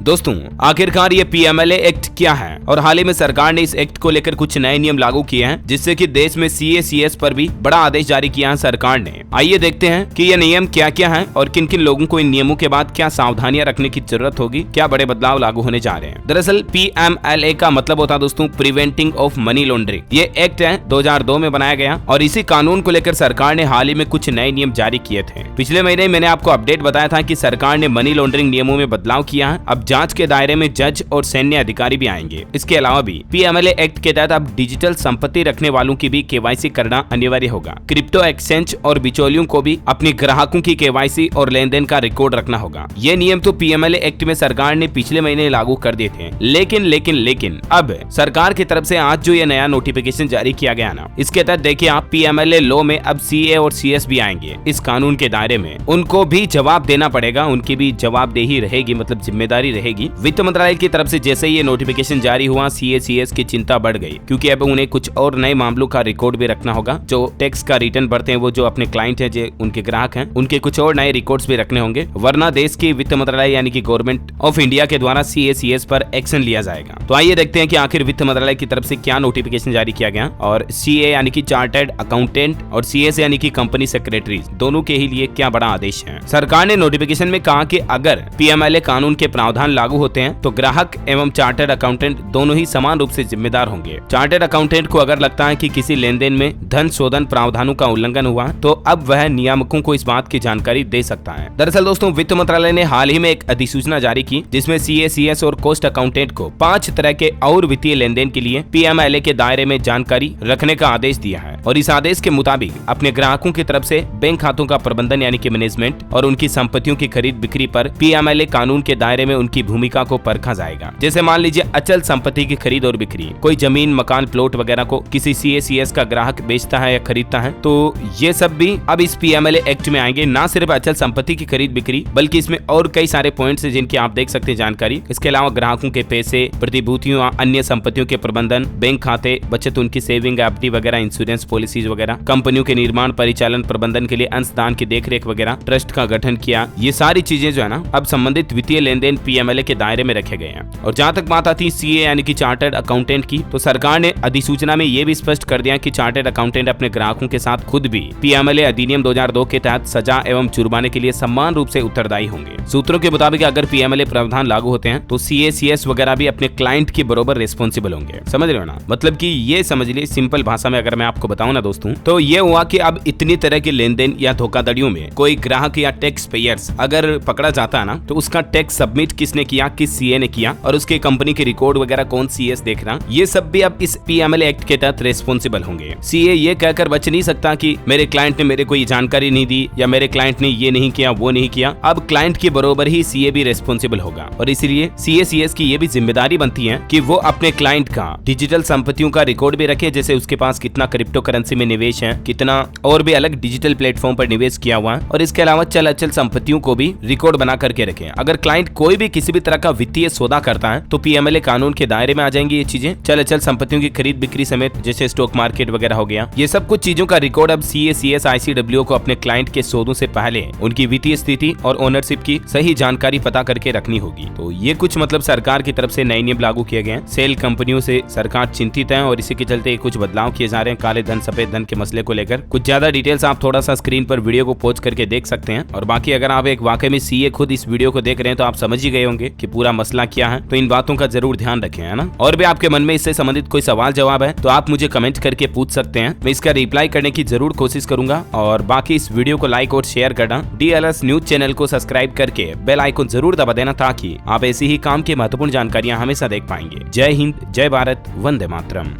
दोस्तों आखिरकार ये पीएमएलए एक्ट क्या है और हाल ही में सरकार ने इस एक्ट को लेकर कुछ नए नियम लागू किए हैं जिससे कि देश में सीए/सीएस पर भी बड़ा आदेश जारी किया है सरकार ने। आइए देखते हैं कि ये नियम क्या क्या है और किन किन लोगों को इन नियमों के बाद क्या सावधानियां रखने की जरूरत होगी, क्या बड़े बदलाव लागू होने जा रहे हैं। दरअसल पीएमएलए का मतलब होता है दोस्तों प्रिवेंटिंग ऑफ मनी लॉन्ड्रिंग। ये एक्ट है 2002 में बनाया गया और इसी कानून को लेकर सरकार ने हाल ही में कुछ नए नियम जारी किए थे। पिछले महीने मैंने आपको अपडेट बताया था कि सरकार ने मनी लॉन्ड्रिंग नियमों में बदलाव किया है। अब जांच के दायरे में जज और सैन्य अधिकारी भी आएंगे। इसके अलावा भी पीएमएलए एक्ट के तहत अब डिजिटल संपत्ति रखने वालों की भी केवाईसी करना अनिवार्य होगा। क्रिप्टो एक्सचेंज और बिचौलियों को भी अपने ग्राहकों की केवाईसी और लेन देन का रिकॉर्ड रखना होगा। ये नियम तो पीएमएलए एक्ट में सरकार ने पिछले महीने लागू कर दिए थे, लेकिन अब सरकार की तरफ से आज जो ये नया नोटिफिकेशन जारी किया गया ना, इसके तहत देखिए आप पीएमएलए लॉ में अब सीए और सीएस भी आएंगे इस कानून के दायरे में। उनको भी जवाब देना पड़ेगा, उनकी भी जवाबदेही रहेगी, मतलब जिम्मेदारी रहेगी। वित्त मंत्रालय की तरफ से जैसे ये नोटिफिकेशन जारी हुआ सीए/सीएस की चिंता बढ़ गई क्योंकि अब उन्हें कुछ और नए मामलों का रिकॉर्ड भी रखना होगा। जो टैक्स का रिटर्न भरते हैं वो जो अपने क्लाइंट है, जो उनके ग्राहक हैं, उनके कुछ और नए रिकॉर्ड्स भी रखने होंगे, वरना देश की वित्त मंत्रालय यानी कि गवर्नमेंट ऑफ इंडिया के द्वारा सीए/सीएस पर एक्शन लिया जाएगा। तो आइए देखते हैं कि आखिर वित्त मंत्रालय की तरफ से क्या नोटिफिकेशन जारी किया गया और सीए यानी कि चार्टर्ड अकाउंटेंट और सीएस यानी कि कंपनी सेक्रेटरी दोनों के ही लिए क्या बड़ा आदेश है। सरकार ने नोटिफिकेशन में कहा कि अगर पीएमएलए कानून के प्रावधान लागू होते हैं तो ग्राहक एवं चार्टर्ड अकाउंटेंट दोनों ही समान रूप से जिम्मेदार होंगे। चार्टर्ड अकाउंटेंट को अगर लगता है कि किसी लेन देन में धन शोधन प्रावधानों का उल्लंघन हुआ तो अब वह नियामकों को इस बात की जानकारी दे सकता है। दरअसल दोस्तों वित्त मंत्रालय ने हाल ही में एक अधिसूचना जारी की जिसमें सीए/सीएस और कॉस्ट अकाउंटेंट को 5 तरह के और वित्तीय लेन देन के लिए पीएमएलए के दायरे में जानकारी रखने का आदेश दिया है और इस आदेश के मुताबिक अपने ग्राहकों की तरफ से बैंक खातों का प्रबंधन यानी कि मैनेजमेंट और उनकी संपत्तियों की खरीद बिक्री पर पीएमएलए कानून के दायरे में उनकी भूमिका को परखा जाएगा। जैसे मान लीजिए अचल संपत्ति की खरीद और बिक्री, कोई जमीन मकान प्लॉट वगैरह को किसी सीए/सीएस का ग्राहक बेचता है या खरीदता है तो ये सब भी अब इस पीएमएलए एक्ट में आएंगे। ना सिर्फ अचल संपत्ति की खरीद बिक्री बल्कि इसमें और कई सारे पॉइंट्स हैं जिनकी आप देख सकते हैं जानकारी। इसके अलावा ग्राहकों के पैसे, प्रतिभूतियों, अन्य संपत्तियों के प्रबंधन, बैंक खाते, बचत, उनकी सेविंग, एफडी वगैरह, इंश्योरेंस पॉलिसीज वगैरह, कंपनियों के निर्माण परिचालन प्रबंधन के लिए अंशदान की देखरेख वगैरह, ट्रस्ट का गठन किया, ये सारी चीजें जो है ना अब संबंधित वित्तीय लेन देन पीएमएलए के दायरे में रखे गए हैं। और जहां तक बात आती है सीए यानी कि चार्टर्ड अकाउंटेंट की, तो सरकार ने अधिसूचना में ये भी स्पष्ट कर दिया कि चार्टर्ड अकाउंटेंट अपने ग्राहकों के साथ खुद भी पीएमएलए अधिनियम 2002 के तहत सजा एवं जुर्माने के लिए समान रूप से उत्तरदायी होंगे। सूत्रों के मुताबिक अगर पीएमएलए प्रावधान लागू होते हैं तो सीए/सीएस वगैरह भी अपने क्लाइंट के बरोबर रिस्पॉन्सिबल होंगे। समझ रहे हो ना, मतलब कि ये समझ लीजिए सिंपल भाषा में अगर मैं आपको बताऊं ना दोस्तों, तो ये हुआ कि अब इतनी तरह के लेन देन या धोखाधड़ियों में कोई ग्राहक या टैक्स पेयर्स अगर पकड़ा जाता है ना तो उसका टैक्स सबमिट किसने किया, किस सीए ने किया और उसके कंपनी के रिकॉर्ड वगैरह कौन सीएस देख रहा, ये सब भी अब इस पीएमएलए एक्ट के तहत रिस्पॉन्सिबल होंगे। सीए ये कहकर बच नहीं सकता कि मेरे क्लाइंट ने मेरे को ये जानकारी नहीं दी या मेरे क्लाइंट ने ये नहीं किया वो नहीं किया। अब क्लाइंट के बरोबर ही सीए भी रिस्पॉन्सिबल होगा और इसीलिए सीए/सीएस की ये भी जिम्मेदारी बनती है कि वो अपने क्लाइंट का डिजिटल संपत्तियों का रिकॉर्ड भी रखे, जैसे उसके पास कितना क्रिप्टो करेंसी में निवेश है, कितना और भी अलग डिजिटल प्लेटफॉर्म पर निवेश किया हुआ है और इसके अलावा चल अचल संपत्तियों को भी रिकॉर्ड बना करके रखें। अगर क्लाइंट कोई भी किसी भी तरह का वित्तीय सौदा करता है तो पीएमएलए कानून के दायरे में आ जाएंगी ये चीजें। चल अचल संपत्तियों की खरीद बिक्री समेत जैसे स्टॉक मार्केट वगैरह हो गया, ये सब कुछ चीजों का रिकॉर्ड अब सीए/सीएस ICWO को अपने क्लाइंट के सौदों से पहले उनकी वित्तीय स्थिति और ओनरशिप की सही जानकारी पता करके रखनी होगी। तो ये कुछ मतलब सरकार की तरफ से नए नियम लागू किए गए हैं। सेल कंपनियों से सरकार चिंतित है और इसी के चलते कुछ बदलाव किए जा रहे हैं काले धन सफेद धन के मसले को लेकर। कुछ ज्यादा डिटेल्स आप थोड़ा सा स्क्रीन पर वीडियो को पॉज करके देख सकते हैं और बाकी अगर आप एक वाकई में सीए खुद इस वीडियो को देख रहे हैं तो आप समझ ही गए होंगे कि पूरा मसला क्या है। तो इन बातों का जरूर ध्यान रखें, है ना। और भी आपके मन में इससे संबंधित कोई सवाल जवाब है तो आप मुझे कमेंट करके पूछ सकते हैं, मैं इसका रिप्लाई करने की जरूर कोशिश करूंगा। और बाकी इस वीडियो को लाइक और शेयर करना, DLS न्यूज चैनल को सब्सक्राइब करके बेल आइकन जरूर दबा देना ताकि आप ऐसी ही काम की महत्वपूर्ण जानकारियां हमेशा देख पाएंगे। जय हिंद, जय भारत, वंदे मातरम।